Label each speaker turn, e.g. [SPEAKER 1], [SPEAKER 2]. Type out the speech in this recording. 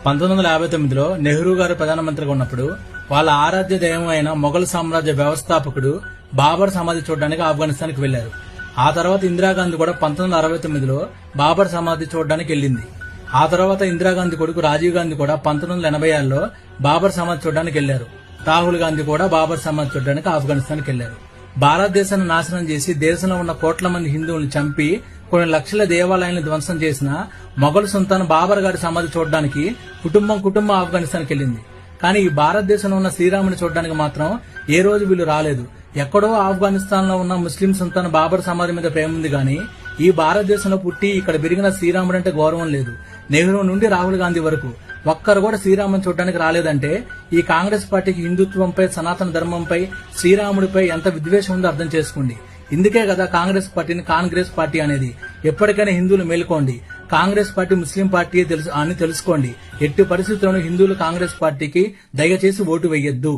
[SPEAKER 1] 1959లో నెహ్రూ గారు ప్రధానమంత్రిగా ఉన్నప్పుడు వాళ్ళ ఆరాధ్య దైవమైన మొఘల్ సామ్రాజ్య వ్యవస్థాపకుడు బాబర్ సమాధి చూడడానికి ఆఫ్ఘనిస్తాన్కి వెళ్లారు. ఆ తర్వాత ఇందిరాగాంధీ కూడా 1969లో బాబర్ సమాధి చూడడానికి వెళ్లింది. ఆ తర్వాత ఇందిరాగాంధీ కొడుకు రాజీవ్ గాంధీ కూడా 1986లో బాబర్ సమాధి చూడడానికి వెళ్లారు. రాహుల్ గాంధీ కూడా బాబర్ సమాధి చూడడానికి ఆఫ్ఘనిస్తాన్కి వెళ్లారు. భారతదేశాన్ని నాశనం చేసి దేశంలో ఉన్న కోట్ల మంది హిందువులను చంపి కొన్ని లక్షల దేవాలయాలను ధ్వంసం చేసిన మొఘల్ సుల్తాన్ బాబర్ గారి సమాధి చూడడానికి కుటుంబం ఆఫ్ఘనిస్తాన్కి వెళ్లింది. కానీ ఈ భారతదేశంలో ఉన్న శ్రీరాముని చూడడానికి మాత్రం ఏ రోజు వీళ్ళు రాలేదు. ఎక్కడో ఆఫ్ఘనిస్తాన్ లో ఉన్న ముస్లిం సుల్తాన్ బాబర్ సమాధి మీద ప్రేమ ఉంది గాని ఈ భారతదేశంలో పుట్టి ఇక్కడ పెరిగిన శ్రీరాముడు అంటే గౌరవం లేదు. నెహ్రూ నుండి రాహుల్ గాంధీ వరకు ఒక్కరు కూడా శ్రీరాముని చూడడానికి రాలేదంటే ఈ కాంగ్రెస్ పార్టీకి హిందుత్వంపై, సనాతన ధర్మంపై, శ్రీరాముడిపై ఎంత విద్వేషం ఉందో అర్థం చేసుకోండి. ఇందుకే కదా కాంగ్రెస్ పార్టీని కాంగ్రెస్ పార్టీ అనేది. ఎప్పటికైనా హిందువులు మేలుకోండి. కాంగ్రెస్ పార్టీ ముస్లిం పార్టీ అని తెలుసుకోండి. ఎట్టి పరిస్థితుల్లోనూ హిందువులు కాంగ్రెస్ పార్టీకి దయచేసి ఓటు వేయొద్దు.